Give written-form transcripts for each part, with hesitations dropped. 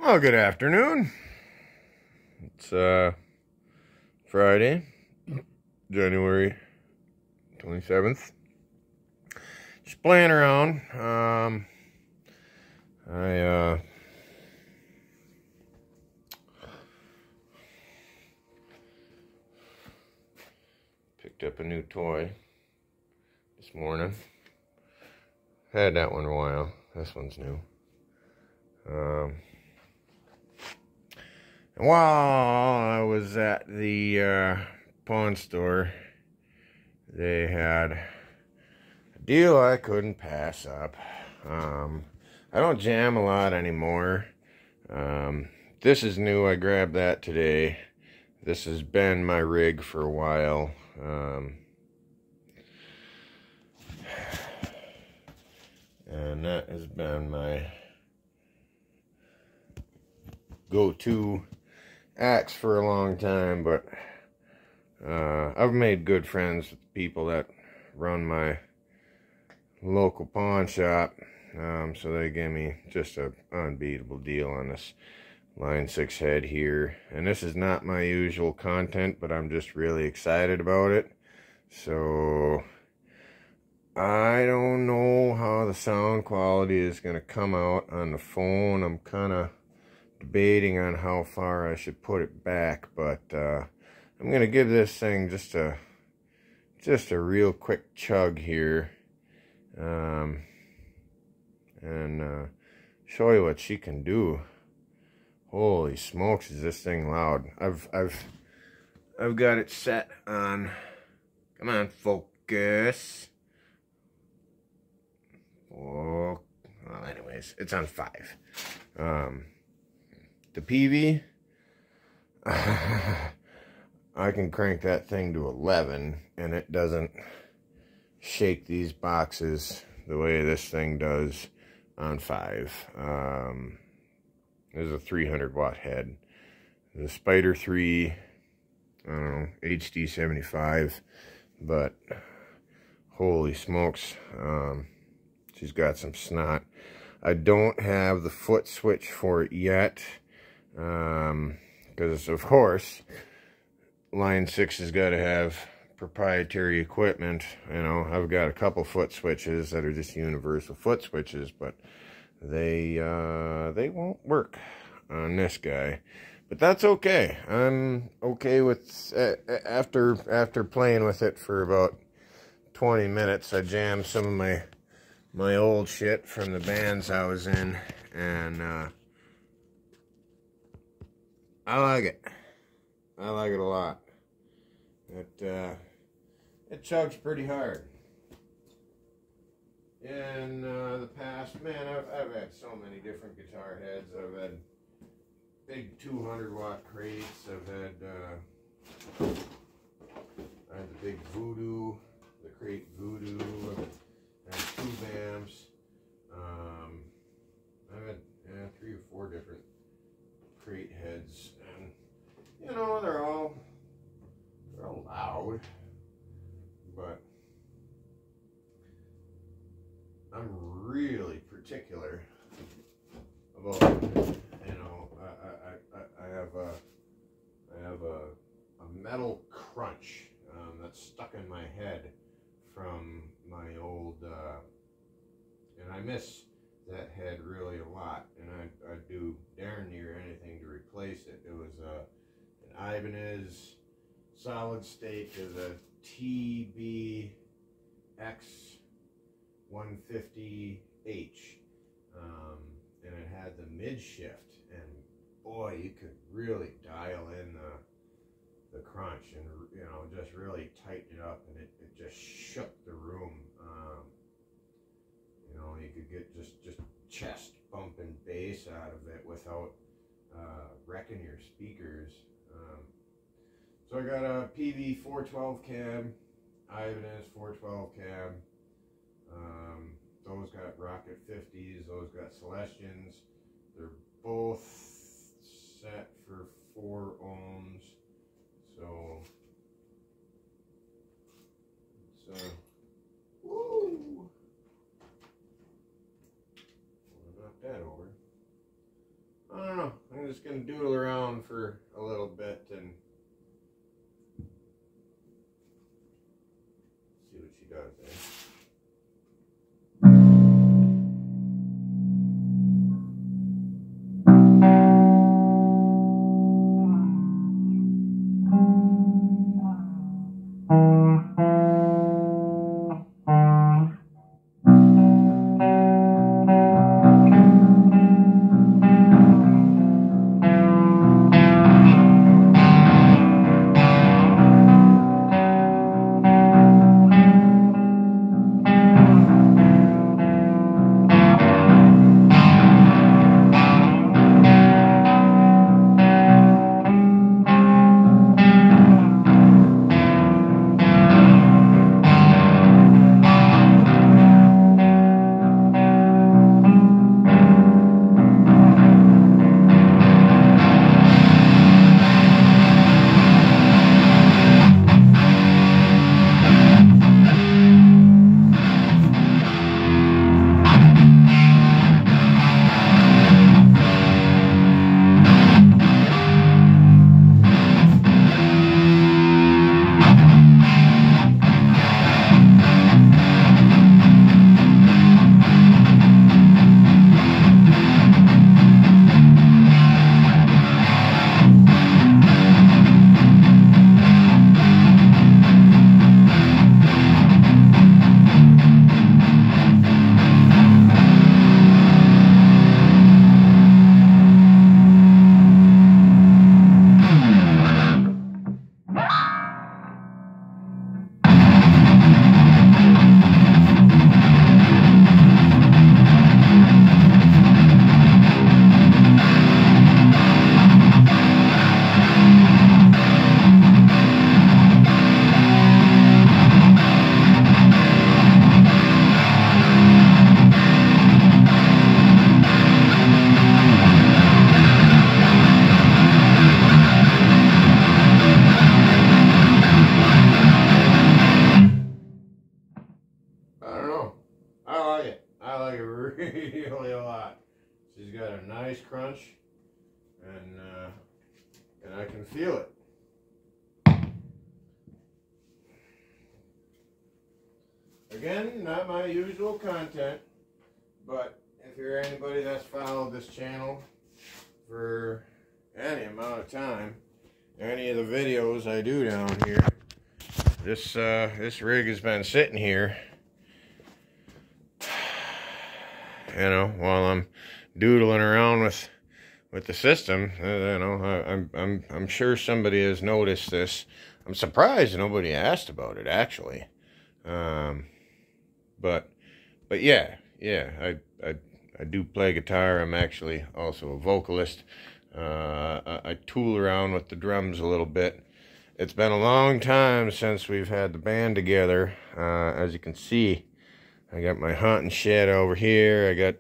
Well, good afternoon. It's Friday, January 27th. Just playing around. I picked up a new toy this morning. Had that one a while. This one's new. And while I was at the pawn store, they had a deal I couldn't pass up. I don't jam a lot anymore. This is new. I grabbed that today. This has been my rig for a while. And that has been my go-to axe for a long time, but I've made good friends with people that run my local pawn shop, so they gave me just an unbeatable deal on this Line 6 head here. And this is not my usual content, but I'm just really excited about it. So I don't know how the sound quality is going to come out on the phone. I'm kind of debating on how far I should put it back, but I'm going to give this thing just a real quick chug here, and show you what she can do. Holy smokes, is this thing loud. I've got it set on, come on, focus. Oh, well, anyways, it's on 5. The PV, I can crank that thing to 11 and it doesn't shake these boxes the way this thing does on 5. This is a 300 watt head. The Spider 3, I don't know, HD 75, but holy smokes, she's got some snot. I don't have the foot switch for it yet, because of course Line 6 has got to have proprietary equipment. You know, I've got a couple foot switches that are just universal foot switches, but they won't work on this guy. But that's okay. I'm okay with after playing with it for about 20 minutes. I jammed some of my old shit from the bands I was in, and I like it. I like it a lot. It chugs pretty hard. In the past, man, I've had so many different guitar heads. I've had big 200 watt crates. I've had the big Voodoo, the crate Voodoo. I've had tube amps. I've had 3 or 4 different crate heads, and you know, they're all loud, but I'm really particular about, you know, I have a metal crunch that's stuck in my head from my old, and I miss that head really a lot, and I'd do darn near anything to replace it. It was an Ibanez solid state is a TBX 150H, and it had the mid shift, and boy, you could really dial in the crunch, and you know, just really tighten it up, and it just shook the room. You know, you could get just chest bumping bass out of it without wrecking your speakers. So I got a PV 412 cab, Ibanez 412 cab. Those got Rocket 50s, those got Celestions. They're both set for 4 ohms. So it's woo! I'll knock that over. don't know. I'm just gonna doodle around for a little bit and see what she does there. Really a lot. She's got a nice crunch, and I can feel it. Again, not my usual content, but if you're anybody that's followed this channel for any amount of time, any of the videos I do down here, this rig has been sitting here, you know, while I'm doodling around with the system. You know, I'm sure somebody has noticed this. I'm surprised nobody asked about it, actually. But yeah, I do play guitar. I'm actually also a vocalist. I tool around with the drums a little bit. It's been a long time since we've had the band together. As you can see, I got my hunting shed over here. I got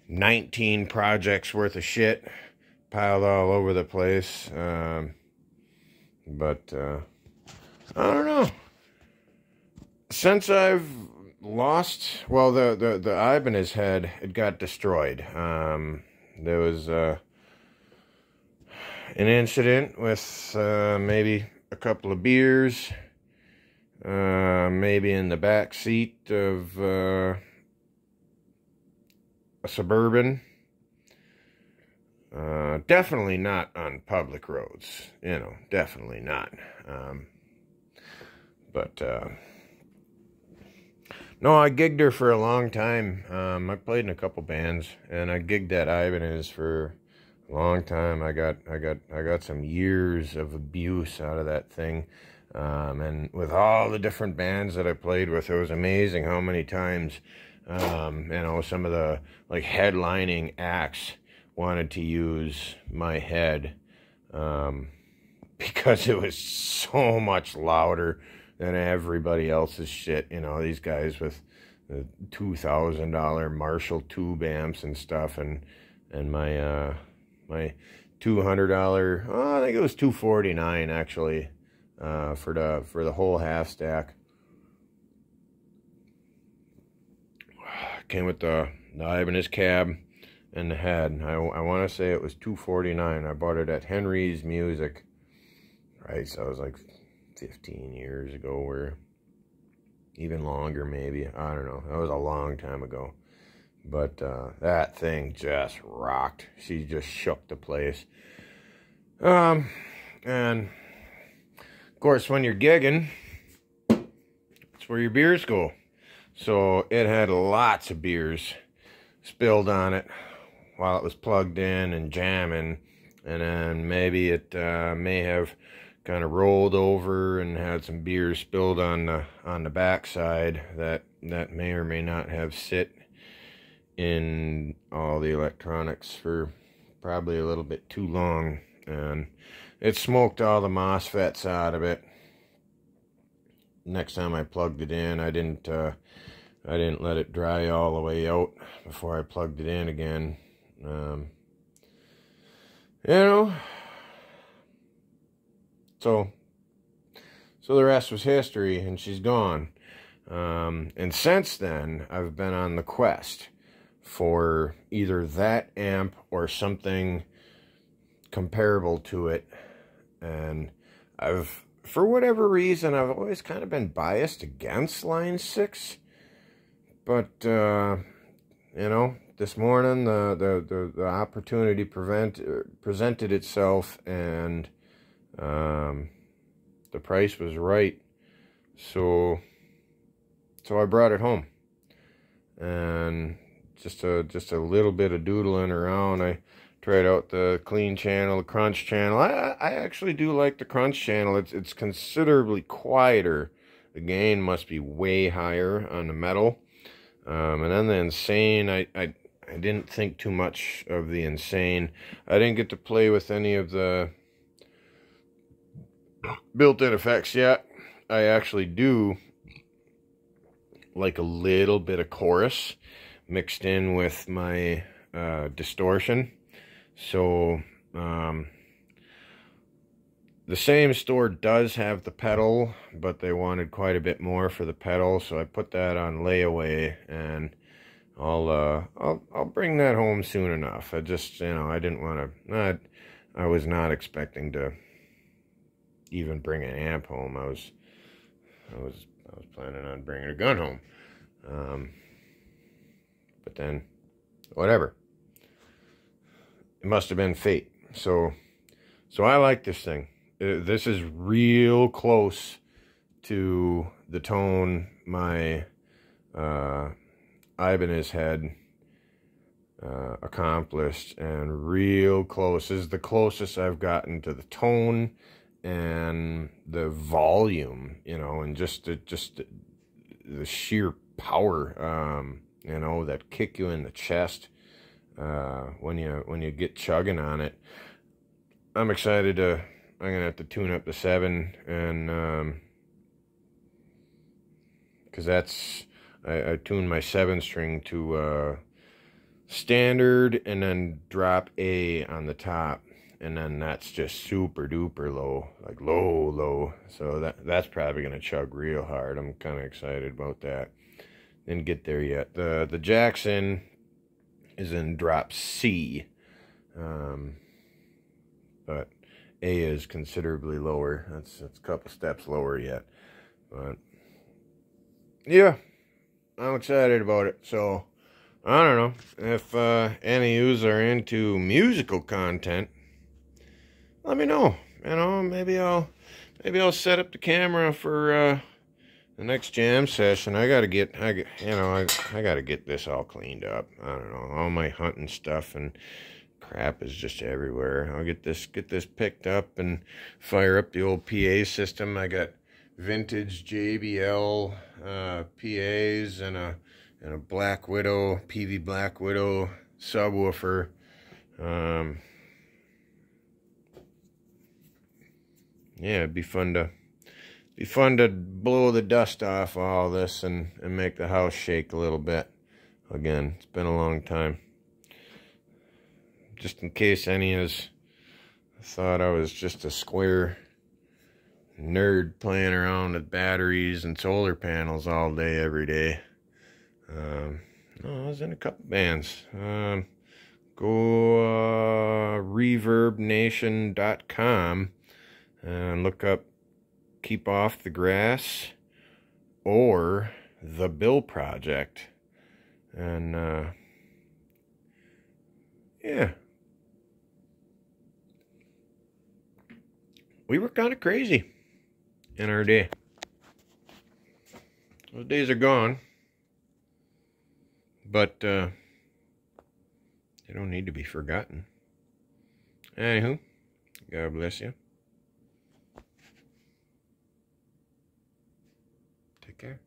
19 projects worth of shit piled all over the place. But I don't know. Since I've lost, well, the Ibanez head, it got destroyed. There was an incident with maybe a couple of beers, maybe in the back seat of a Suburban. Definitely not on public roads, you know, definitely not. No, I gigged her for a long time. I played in a couple bands, and I gigged that Ibanez for a long time. I got some years of abuse out of that thing. And with all the different bands that I played with, it was amazing how many times, you know, some of the like headlining acts wanted to use my head, because it was so much louder than everybody else's shit. You know, these guys with the $2,000 Marshall tube amps and stuff, and my my $200, oh, I think it was $249 actually, for the whole half stack. Came with the Ibanez cab and the head. I want to say it was $249. I bought it at Henry's Music. Right, so it was like 15 years ago, or even longer maybe. I don't know. That was a long time ago. But that thing just rocked. She just shook the place. And of course, when you're gigging, it's where your beers go. So it had lots of beers spilled on it while it was plugged in and jamming. And then maybe it may have kind of rolled over and had some beers spilled on the backside that may or may not have sit in all the electronics for probably a little bit too long, and it smoked all the MOSFETs out of it. Next time I plugged it in, I didn't let it dry all the way out before I plugged it in again. You know, so the rest was history, and she's gone. And since then, I've been on the quest for either that amp or something comparable to it. And for whatever reason, I've always kind of been biased against Line 6. But, you know, this morning, the opportunity presented itself, and the price was right. So I brought it home. And just a little bit of doodling around. I tried out the clean channel, the crunch channel. I actually do like the crunch channel. It's considerably quieter. The gain must be way higher on the metal. And then the Insane, I didn't think too much of the Insane. I didn't get to play with any of the built-in effects yet. I actually do like a little bit of chorus mixed in with my distortion. So the same store does have the pedal, but they wanted quite a bit more for the pedal, so I put that on layaway, and I'll bring that home soon enough. I just, you know, I didn't want to. I was not expecting to even bring an amp home. I was planning on bringing a gun home. But then, whatever. It must have been fate. So I like this thing. This is real close to the tone my Ibanez had accomplished, and real close. This is the closest I've gotten to the tone and the volume, you know, and just the sheer power, you know, that kick you in the chest when you get chugging on it. I'm excited I'm gonna have to tune up the 7, and because I tuned my 7-string to standard, and then drop A on the top, and then that's just super duper low, like low. So that's probably gonna chug real hard. I'm kind of excited about that. Didn't get there yet. The Jackson is in drop C, but A is considerably lower. That's a couple steps lower yet, but yeah, I'm excited about it. So I don't know if any of yous are into musical content. Let me know. You know, maybe I'll set up the camera for the next jam session. I gotta get this all cleaned up. I don't know, all my hunting stuff and crap is just everywhere. I'll get this picked up and fire up the old PA system. I got vintage JBL PAs and a Black Widow, PV Black Widow subwoofer. Yeah, it'd be fun to blow the dust off all this and make the house shake a little bit. Again, it's been a long time. Just in case any of us thought I was just a square nerd playing around with batteries and solar panels all day, every day. No, I was in a couple bands. Go ReverbNation.com and look up Keep Off the Grass or The Bill Project. And yeah, we were kind of crazy in our day. Those days are gone, but they don't need to be forgotten. Anywho, God bless you. Take care.